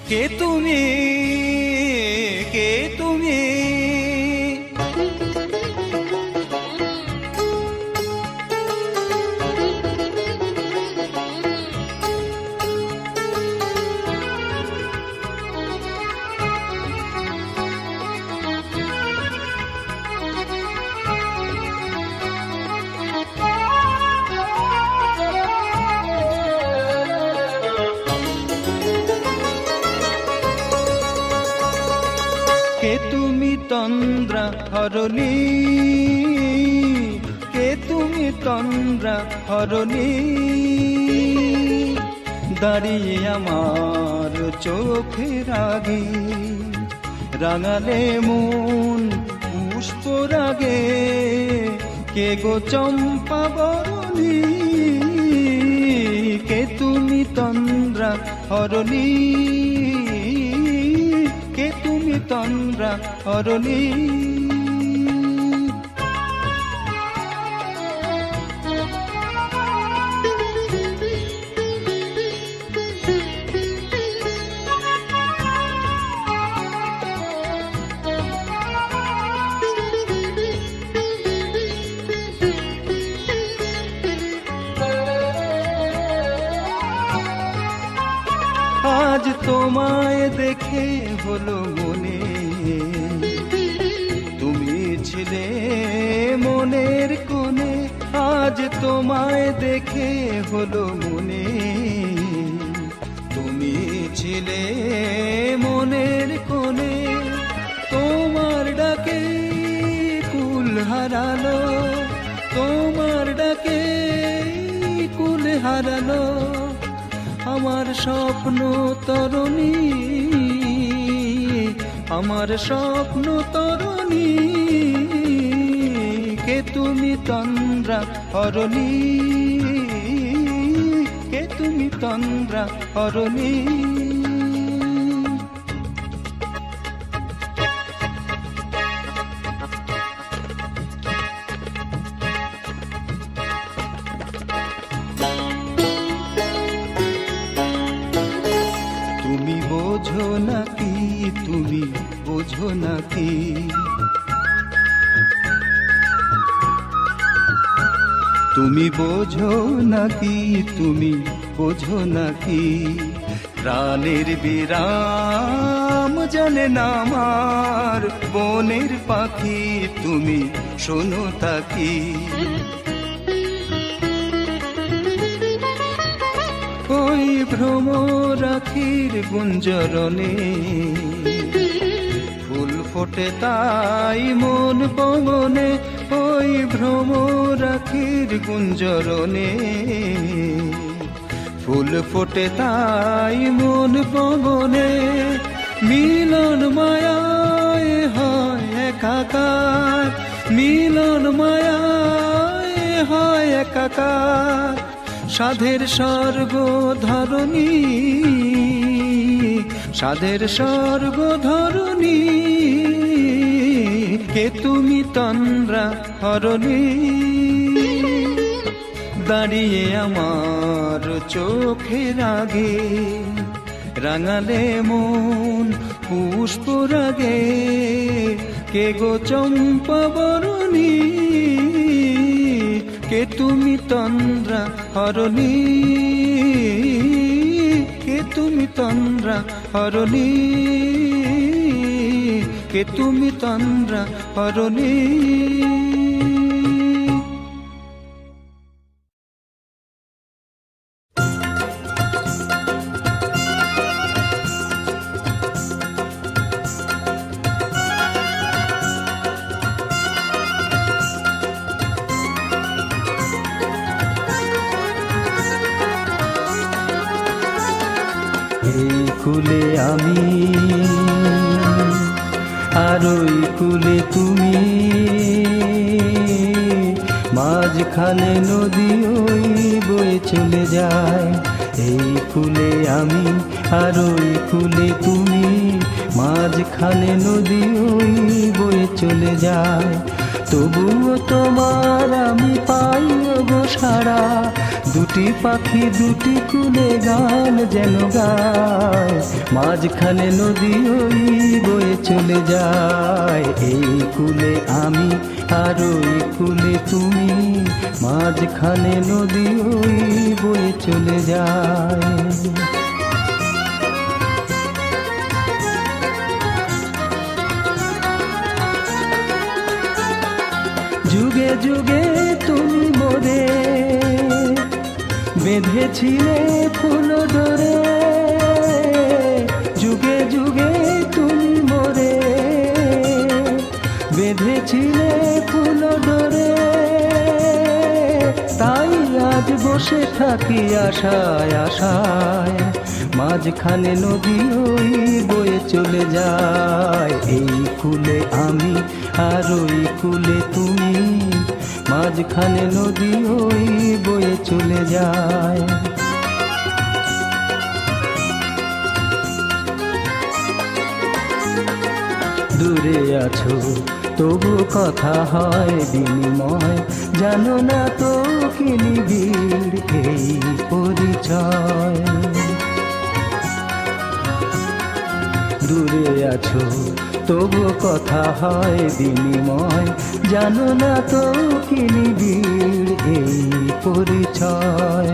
কে তুমি, কে তুমি? কে তুমি তন্দ্রা হরণী, কে তুমি তন্দ্রা হরণী? দাঁড়িয়ে আমার চোখের আগে রাঙালে মন পুষ্পরাগে, কে গো চম্পা বরণী? কে তুমি তন্দ্রা হরণী, কে তুমি তন্দ্রা হরণী? আজ তোমায় দেখে হলো মনে, তুমি ছিলে মনের কোণে। আজ তোমায় দেখে হলো মনে, তুমি ছিলে মনের কোণে। তোমার ডাকে কুল হারালো, তোমার ডাকে কুল হারালো আমার স্বপ্ন তরুণী, আমার স্বপ্ন তরুণী। কে তুমি তন্দ্রা হরণী, কে তুমি তন্দ্রা হরণী? তুমি বোঝো নাকি, তুমি বোঝো নাকি? তুমি বোঝো নাকি, তুমি বোঝো নাকি? প্রাণের বিরাম জানে না আমার বনের পাখি, তুমি শোনো তাকি। ওই ভ্রমরাখির গুঞ্জরণে ফুল ফোটে তাই মন পবনে। ওই ভ্রমরাখির গুঞ্জরণে ফুল ফোটে তাই মন পবনে। মিলন মায়ায় হয় একাকার, মিলন মায়ায় হয় একাকার। সাধের স্বর্গ ধরণী, সাধের স্বর্গ ধরণী। কে তুমি তন্দ্রা হরণী, দাঁড়িয়ে আমার চোখের আগে রাঙালে মন পুষ্পরাগে। কে গো চম্পা বরণী, কে তুমি তন্দ্রা হরণী, কে তুমি তন্দ্রা হরণী, কে তুমি তন্দ্রা হরণী? এই কুলে আমি আর ওই কুলে তুমি, মাঝখানে নদী ওই বয়ে চলে যায়। এই কুলে আমি আর ওই কুলে তুমি, মাঝখানে নদী ওই বয়ে চলে যায়। তবুও তোমার আমি পাই গো সারা। দুটি পাখি দুটি কুলে গান যেন গায়, মাঝখানে নদী ওই বয়ে চলে যায়। এই কুলে আমি আর ওই কুলে তুমি, মাঝখানে নদী ওই বয়ে চলে যায়। যুগে যুগে তুমি মোরে বেঁধেছিলে ফুল ডোরে, যুগে যুগে তুমি মোরে বেঁধেছিলে ফুল ডোরে। তাই আজ বসে থাকি আশায় আশায়, মাঝখানে নদী ওই বয়ে চলে যায়। এই কুলে আমি আর ওই কুলে তুমি, মাঝখানে নদী ওই বয়ে চলে যায়। দূরে আছো তবু কথা হয় বিনিময়, জানো না তো কি নিবিড় এই পরিচয়। দূরে আছো তবু কথা হয় বিনিময়, জানো না তো কি নিবিড় এই পরিচয়।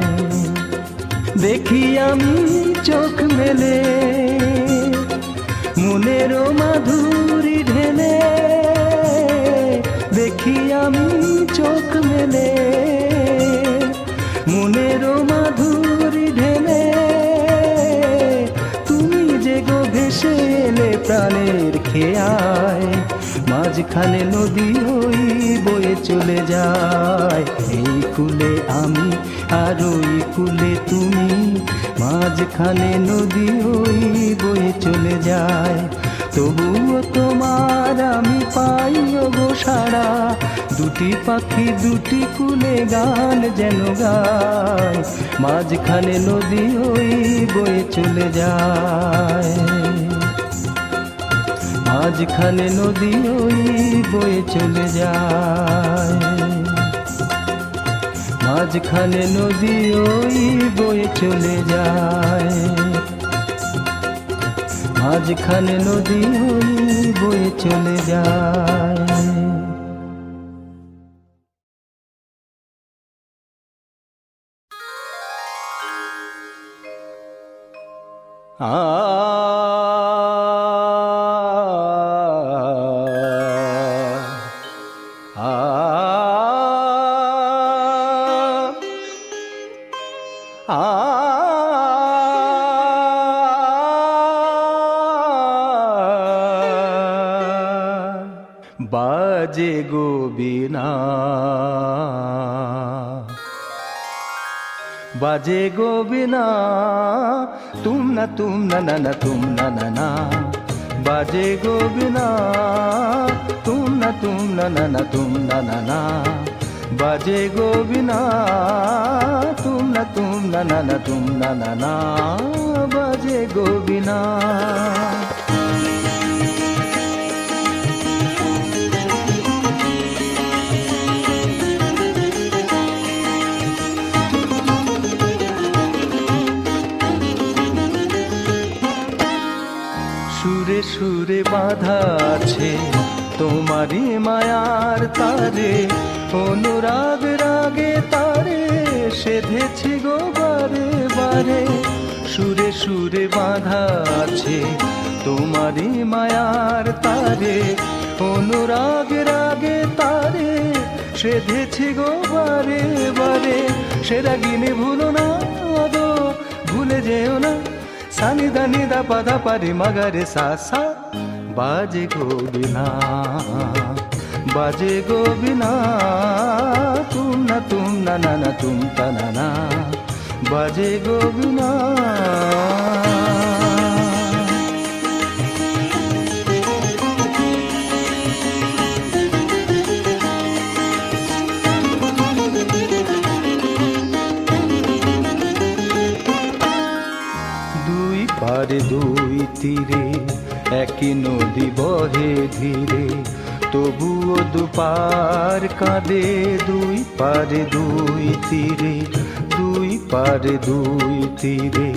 দেখি আমি চোখ মেলে মনেরও মাধুরী ঢেলে, দেখি আমি চোখ মেলে মনেরও মাধুরী ঢেলে। তুমি যে গো ভেসে এলে প্রাণের খেয়ায়, মাঝখানে নদী ওই বয়ে চলে যায়। এই কুলে আমি আর ওই কুলে তুমি, মাঝখানে নদী ওই বয়ে চলে যায়। তবুও তোমার আমি পাই গো সারা, দুটি পাখি দুটি কুলে গান যেন গায়, মাঝখানে নদী ওই বয়ে চলে যায়। মাঝখানে নদী ওই বয়ে চলে যায়, মাঝখানে নদী ওই বয়ে চলে যায়, মাঝখানে নদী ওই বয়ে চলে যায়। বাজে গো বিনা, বাজে গো বিনা, তুম না না না তুম না না, বাজে গো বিনা, তুম না না তুম না না, বাজে গো বিনা, তুম না না তুম না, বাজে গো বিনা। সুরে সুরে বাঁধা আছে তোমারই মায়ার তারে, অনুরাগ রাগে তারে সেধেছি গো বারে বারে। সুরে সুরে বাঁধা আছে তোমারই মায়ার তারে, অনুরাগ রাগে তারে সেধেছি গো বারে বারে। সে রাগিনী ভুলো না গো, ভুলে যেও না, সানি দানি দা পাধা পারি মগরে সা সা। বাজে গো বিনা, বাজে গো বিনা, তুম না না তুম তা না, বাজে গো বিনা। পারে দুই তীরে একই নদী বহে ধীরে, তবুও দুপার কাঁদে, দুই পারে দুই তীরে, দুই পারে দুই তীরে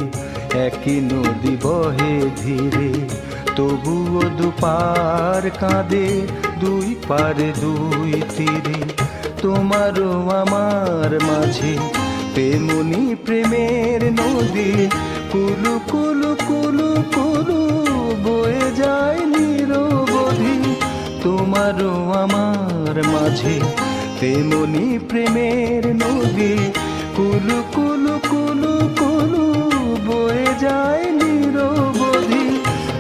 একই নদী বহে ধীরে। তবুও দুপার কাঁদে, দুই পারে দুই তীরে। তোমারও আমার মাঝে তেমনি প্রেমের নদী, কুলু কুলু কুলু কুলু বয়ে যায় নিরবধি। তোমারও আমার মাঝে তেমনি প্রেমের নদী, কুলু কুলু কুলু কুলু বয়ে যায় নিরবধি।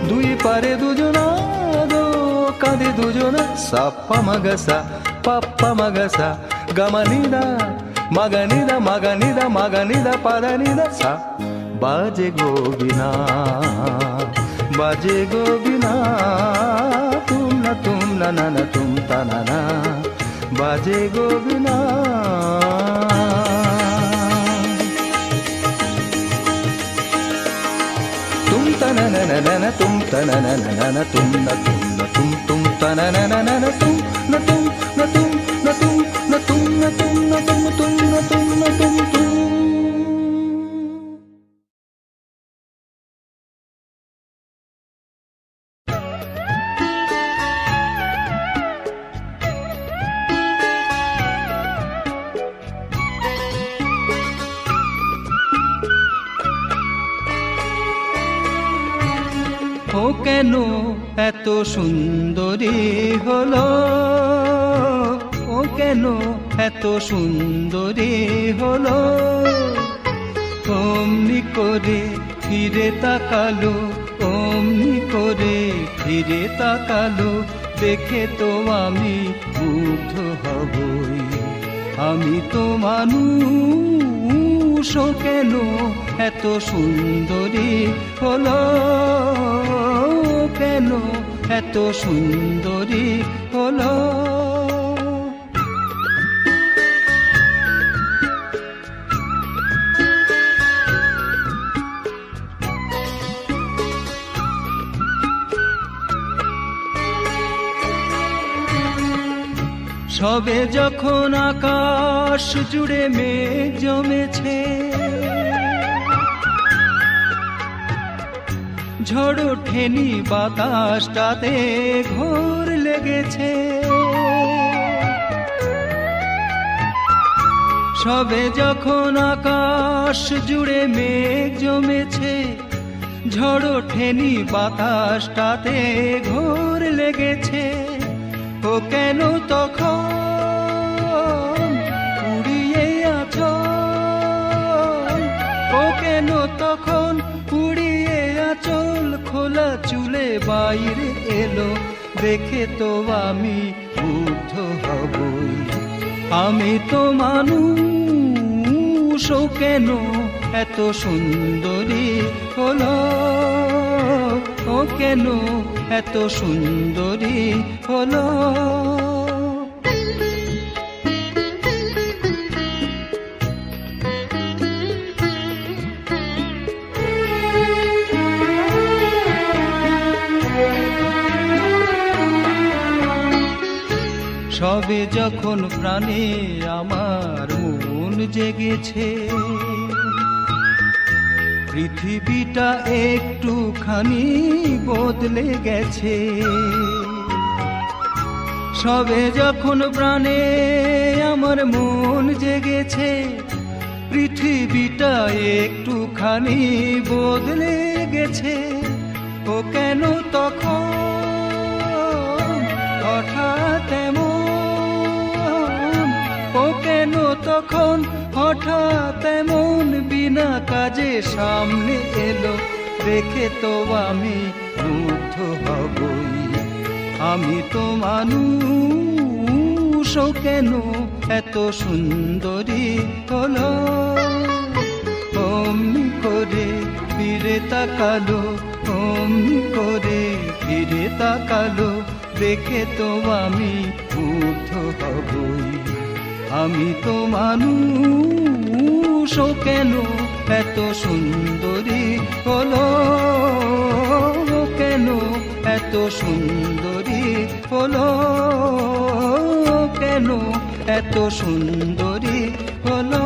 দুই পারে দুজনা গো কাঁদে দুজনা, সাপ্পা মাগাসা পাপ্পা মাগাসা গামানিদা মাগানিদা মাগানিদা মাগানিদা পাদানিদা সা। বাজে গোবিনা বাজে গোবিনা, তুম না না না তুম তা না না, বাজে গোবিনা। তুম তা না না না না তুম তা না না না না তুম না তুম তুম তা না না না না তুম না তুম না তুম না তুম না তুম না তুম না তুম তুম না তুম না তুম তুম। ও কেন এত সুন্দরী হলো, ও কেন এত সুন্দরী হলো। অমনি করে ফিরে তাকালো, অমনি করে ফিরে তাকালো, দেখে তো আমি মুগ্ধ হবই। আমি তো মানুষ, ও কেন এত সুন্দরী হলো, কেন এত সুন্দরী হলো। সবে যখন আকাশ জুড়ে মেঘ জমেছে, ঝড় ওঠেনি বাতাসটাতে ঘোর লেগেছে। সবে যখন আকাশ জুড়ে মেঘ জমেছে, ঝড় ওঠেনি বাতাসটাতে ঘোর লেগেছে। ও কেন তখন উড়িয়ে আছো, ও কেন তখন উড়িয়ে আঁচল খোলা চুলে বাইরে এলো, দেখে তো আমি মুগ্ধ হবই। আমি তো মানুষ, ও কেন এত সুন্দরী হলো, ও কেন এত সুন্দরী হলো। সবে যখন প্রাণে আমার মন জেগেছে, পৃথিবীটা একটুখানি বদলে গেছে। সবে যখন প্রাণে আমার মন জেগেছে, পৃথিবীটা একটুখানি বদলে গেছে। ও কেন তখন হঠাৎ এমন, ও কেন তখন হঠাৎ এমন বিনা কাজে সামনে এলো, দেখে তো আমি মুগ্ধ হবই। আমি তো মানুষ, ও কেন এত সুন্দরী হলো। অমনি করে ফিরে তাকালো, অমনি করে ফিরে তাকালো, দেখে তো আমি মুগ্ধ হবই। আমি তো মানুষ, ও কেন এত সুন্দরী হলো, কেন এত এত সুন্দরী হলো, কেন এত সুন্দরী হলো।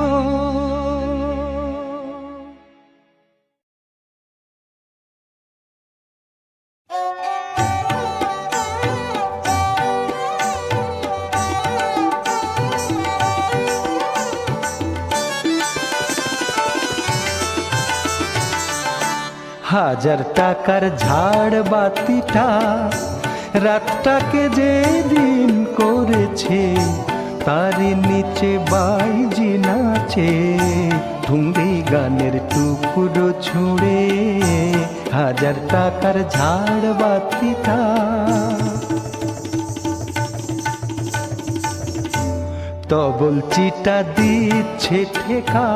হাজার টাকার ঝাড় বাতিটা রাতটাকে যে দিন করেছে, তারই নিচে বাইজি নাচে ঢুংরি গানের টুকরো ছুঁড়ে। হাজার টাকার ঝাড় বাতিটা তবল চিটা দিচ্ছে ঠেকা,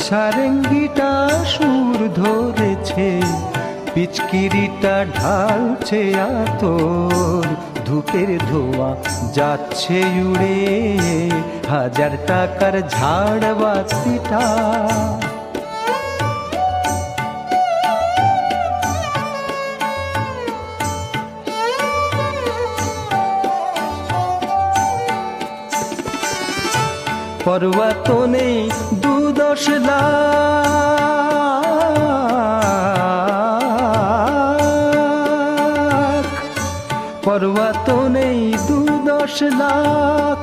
সারেঙ্গিটা সুর ধরেছে, পিচকিরিটা ঢালছে আতর, ধূপের ধোয়া যাচ্ছে উড়ে। হাজার টাকার ঝাড় বাতিটা পরোয়া তো নেই 2-10 লাখ, পরোয়া তো নেই 2-10 লাখ,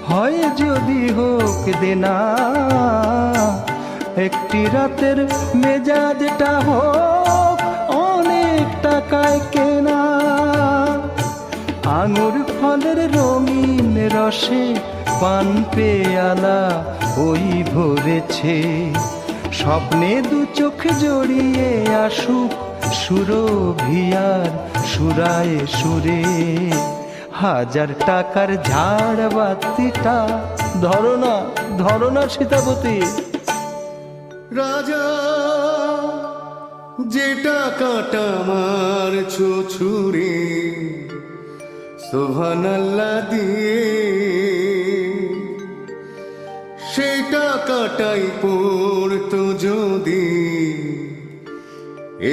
হয় যদি হোক দেনা, একটি রাতের মেজাজটা হোক অনেক টাকায় কেনা। আঙুর ফলের রঙিন রসে পান পেয়ালা ওই ভরেছে, স্বপ্নে 2 চোখ জড়িয়ে আসুক সুরভিয়ার সুরায় সুরে। হাজার টাকার ঝাড় বাতিটা ধরো না, ধরো না সীতাপতি। রাজা যে টাকাটা মারছো ছুরি সুবহানাল্লাহ দিয়ে, সেই টাকাটাই পড়তো যদি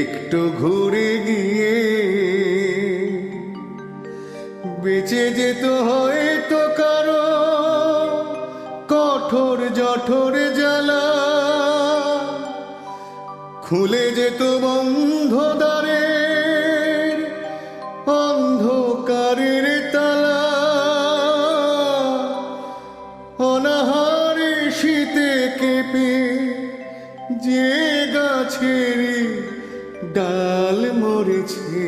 একটু ঘুরে গিয়ে, বেঁচে যেত হয়তো কারো কঠোর জঠোর জ্বালা, খুলে যেত বন্ধ দ্বারের অন্ধকারের তালা, অনাহারে শীতে কেঁপে যে গাছের ডাল মরেছে,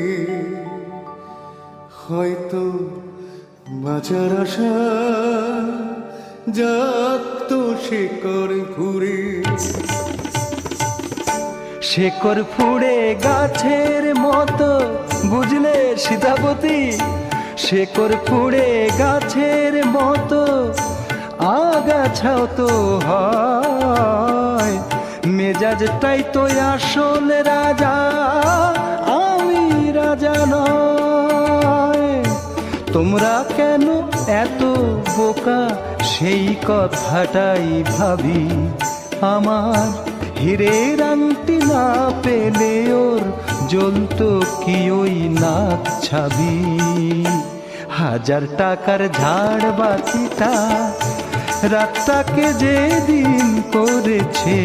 হয়তো বাঁচার আশা জাগত শিকড় ঘুরে। শেকড় ফুড়ে গাছের মতো বুঝলে সীতাপতি, শেকড় ফুড়ে গাছের মতো আগাছাও তো হয়, মেজাজটাই তো আসল রাজা, আমি রাজা নয়। তোমরা কেন এত বোকা সেই কথাটাই ভাবি, আমার হীরের আংটি না পেলে ওর জ্বলতো কি ওই নাক ছাবি। হাজার টাকার ঝাড় বাতিটা রাতটাকে যে দিন করেছে,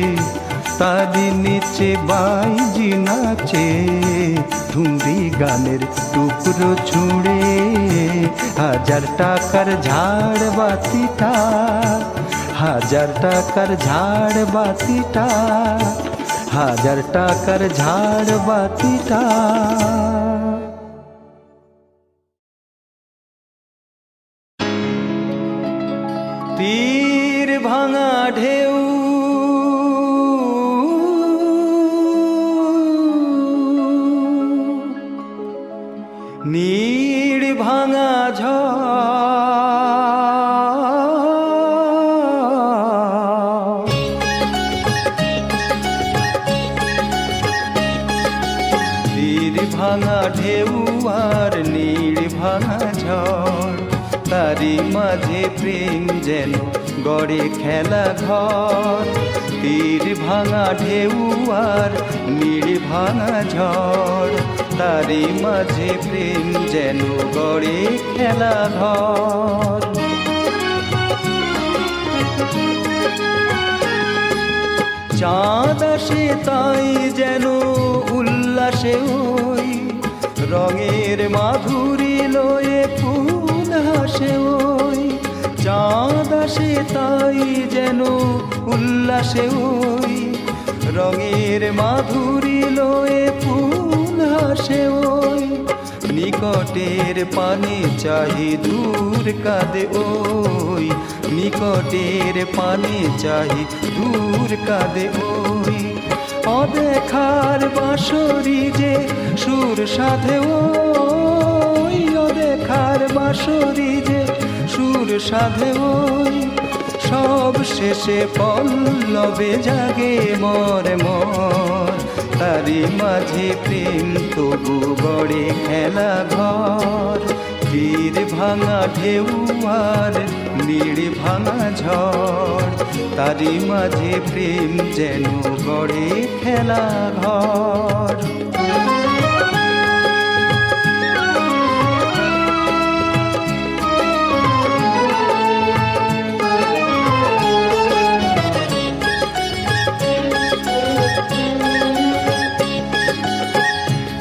তারই নিচে বাইজি নাচে ঢুংরি গানের টুকরো ছুঁড়ে। হাজার টাকার ঝাড় বাতিটা, হাজার টাকার ঝাড় বাতিটা, হাজার টাকার ঝাড় বাতিটা। তীর ভাঙা ঢেউ নীড় ভাঙা ঝড়, তীর ভাঙা ঢেউ আর নীড় ভাঙা ঝড়, তারি মাঝে প্রেম যেন গড়ে খেলা ঘর। তীর ভাঙা ঢেউ আর নীড় ভাঙা ঝড়, তারি মাঝে প্রেম যেন গড়ে খেলা ঘর। চাঁদ আসে তাই যেন উল্লাসে ওই রঙের মাধুরী লয়ে ফুল হাসে ওই। চাঁদ আসে তাই যেন উল্লাসে ওই রঙের মাধুরী লয়ে ফুল হাসে ওই। নিকটের পানে চাহি দূর কাঁদে ওই, নিকটের পানে চাহি দূর কাঁদে ওই। অদেখার বাঁশরি যে সুর সাধে ওই, অদেখার বাঁশরি যে সুর সাধে ওই। সব শেষে পল্লবে জাগে মর মর, তারি মাঝে প্রেম তবু গড়ে খেলা ঘর। তীর ভাঙা ঢেউ আর নীড় ভাঙা ঝড়, তারি মাঝে প্রেম যেন গড়ে খেলা ঘর।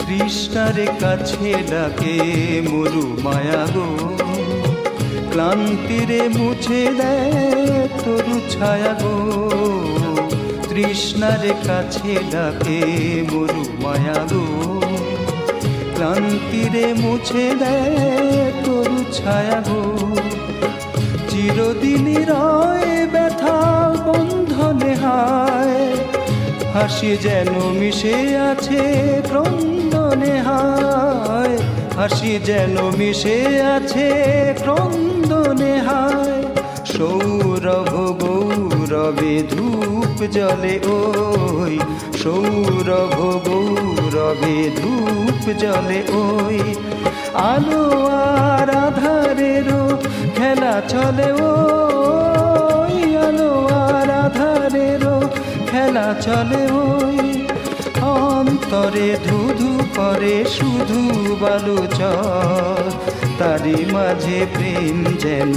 তৃষ্ণার কাছে ডাকে মরু মায়া গো, ক্লান্তিরে মুছে দেয় তরু ছায়া গো। তৃষ্ণার কাছে ডাকে মরু মায়া গো, ক্লান্তিরে মুছে দেয় তরু ছায়া গো। চিরদিনই রয় ব্যথা বন্ধনে হায়, হাসি যেন মিশে আছে ক্রন্দনে হায়, হাসি যেন মিশে আছে ক্রন্দনে হায়। সৌরভ গৌরবে ধূপ জ্বলে ওই, সৌরভ গৌরবে ধূপ জ্বলে ওই। আলো আর আধারেরও খেলা চলে ওই, আলো আর আধারেরও খেলা চলে ওই। অন্তরে ধুধু করে শুধু বালুচর, তারি মাঝে প্রেম যেন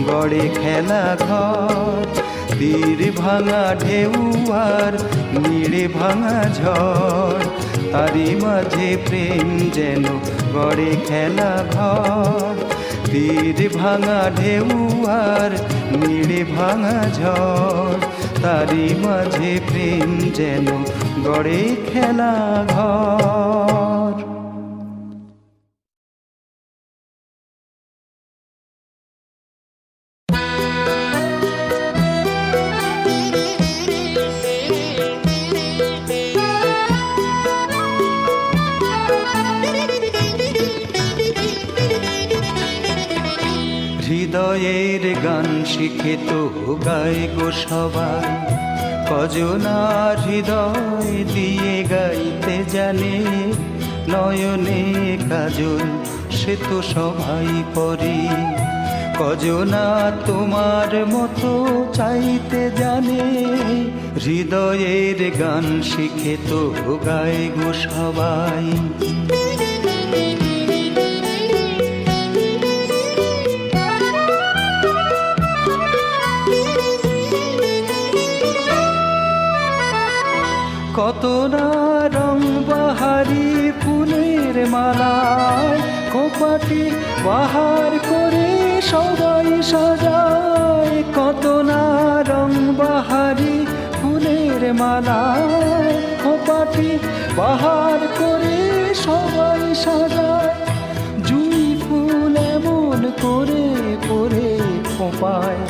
গড়ে খেলা ঘর। তীর ভাঙা ঢেউ আর নীড়ে ভাঙা ঝড়, তারি মাঝে প্রেম যেন গড়ে খেলা ঘর। তীর ভাঙা ঢেউ আর নীড়ে ভাঙা ঝড়, তারি মাঝে প্রেম যেন গড়ে খেলা ঘর। হৃদয়ের গান শিখে তো গায় গো সবাই, কজনার হৃদয় দিয়ে গাইতে জানে। নয়নে কাজল সে তো সবাই পরে, কজনা তোমার মতো চাইতে জানে। হৃদয়ের গান শিখে তো গায় গো সবাই। কত না রং বাহারি ফুলের মালায়, খোপাটি বাহার করে সবাই সাজায়। কত না রং বাহারি ফুলের মালায়, খোপাটি বাহার করে সবাই সাজায়। জুঁই ফুল এমন করে করে খোপায়,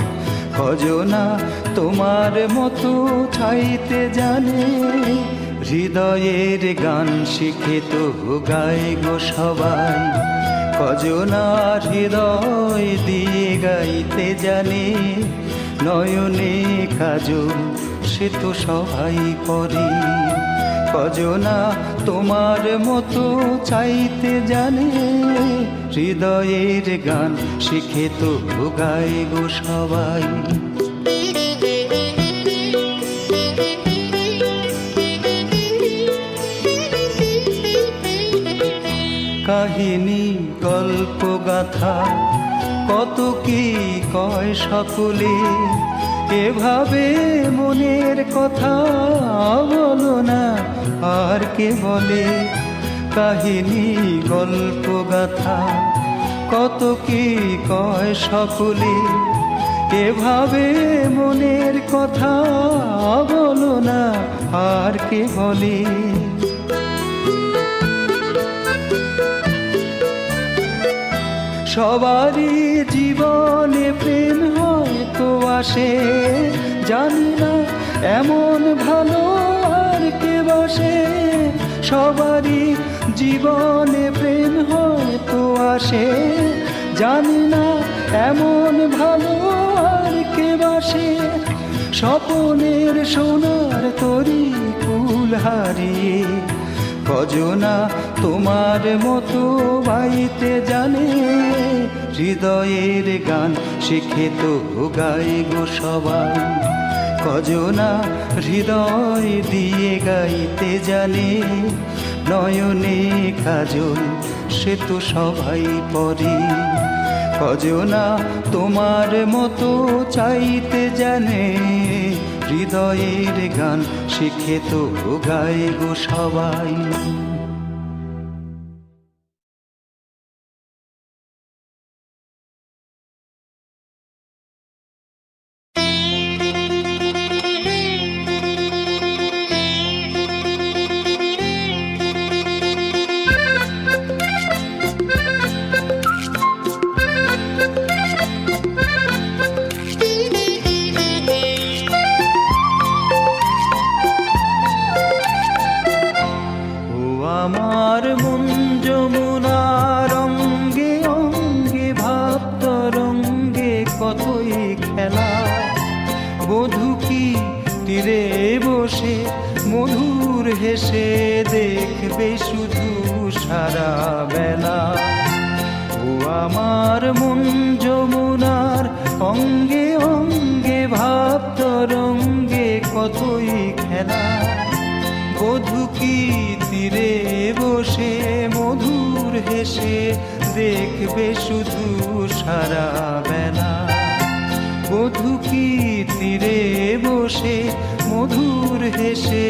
কজনা তোমার মতো চাইতে জানে। হৃদয়ের গান শিখে তো গায় গো সবাই, কজনার হৃদয় দিয়ে গাইতে জানে। নয়নে কাজল সে তো সবাই পরে, কজনা তোমার মতো চাইতে জানে। হৃদয়ের গান শিখে তো গায় গো সবাই। কাহিনী গল্প গাথা কত কি কয় সকলে, এভাবে মনের কথা বলো না আর কে বলে। কাহিনী গল্প গাথা কত কি কয় সকলে, এভাবে মনের কথা বলো না আর কে বলে। সবারই জীবনে প্রেম হয়তো আসে, জানি না এমন ভালো আর কে বাসে। সবারই জীবনে প্রেম হয়তো আসে, জানি না এমন ভালো আর কে বাসে। স্বপনের সোনার তরি ফুল হারিয়ে কজনা তোমার মতো বাইতে জানে। হৃদয়ের গান শিখে তো গাই গো সবাই, কজনা হৃদয় দিয়ে গাইতে জানে। নয়নে কাজল সে তো সবাই পরে, কজনা তোমার মতো চাইতে জানে। হৃদয়ের গান শিখে তো গাই গো সবাই। আমার মন যমুনার অঙ্গে অঙ্গে ভাব তরঙ্গে কতই খেলা। বধূ কি তীরে বসে মধুর হেসে দেখবে শুধু সারা বেলা। ও আমার মন যমুনার অঙ্গে অঙ্গে ভাব তরঙ্গে কতই খেলা। বধূ কি তীরে বসে মধুর হেসে দেখবে শুধু সারা বেলা। বধূ কি তীরে বসে মধুর হেসে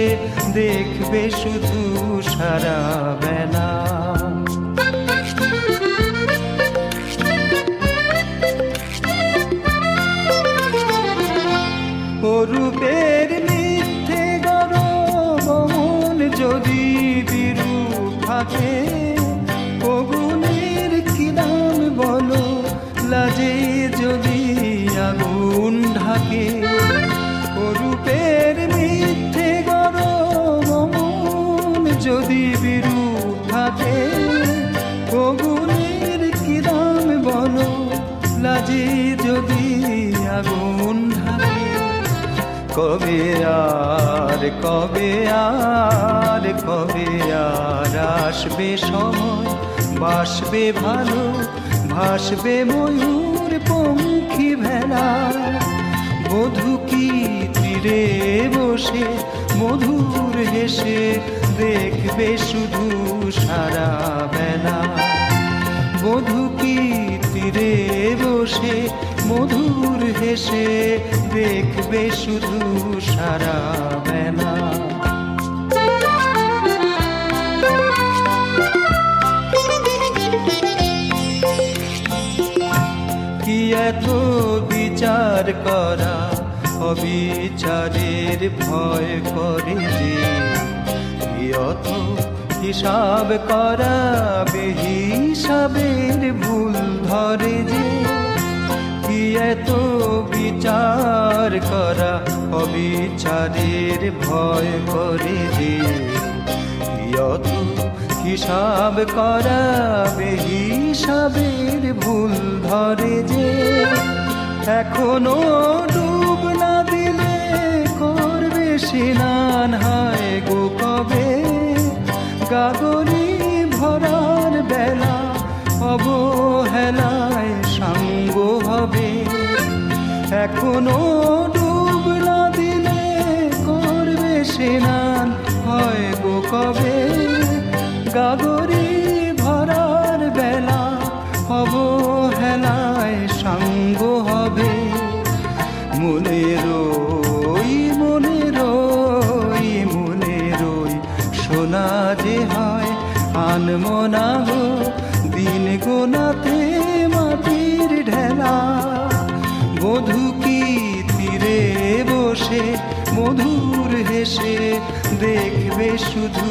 দেখবে শুধু সারা বেলা। রূপের মিথ্যে গরব মন যদি বিরূপ থাকে, অগুনের কি নাম বলো লাজে যদি আগুন ঢাকে। রূপের মিথ্যে গরব মন যদি বিরূপ থাকে, অগুনের কি নাম বলো লাজে যদি আগুন ঢাকে। কবে আর কবে আর কবে আর আসবে সময়, বাসবে ভালো ভাসবে ময়ূর পঙ্খী ভেলা। বধূ কি তীরে বসে মধুর হেসে দেখবে শুধু সারা বেলা। বধূ কি তীরে বসে মধুর হেসে দেখবে শুধু সারা বেলা। কি এত বিচার করা অবিচারের ভয় করে যে, কি অত হিসাব করা বেহিসাবের ভুল ধরে যে। কি এত বিচার করা অবিচারের ভয় করে যে, কি অত হিসাব করা বেহিসাবের ভুল ধরে যে। এখনো ডুব না দিলে করবে স্নান হয় গো কবে। গাগরি ভরার বেলা অবহেলায় সাঙ্গ হবে। এখনো ডুব না দিলে করবে স্নান হয় গো কবে। গাগরি ভরার আনমনা গো দিন গোনাতে মাটির ঢেলা, বধূ কি তীরে বসে মধুর হেসে দেখবে শুধু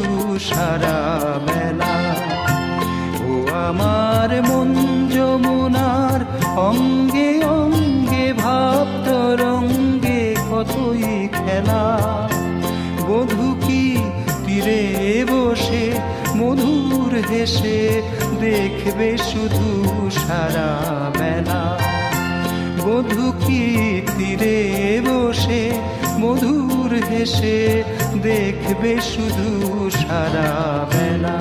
সারা বেলা। ও আমার মন যমুনার অঙ্গে অঙ্গে ভাব তরঙ্গে কতই খেলা, বধূ কি তীরে বসে মধুর হেসে দেখবে শুধু সারা বেলা। বধূ কি তীরে বসে মধুর হেসে দেখবে শুধু সারা বেলা।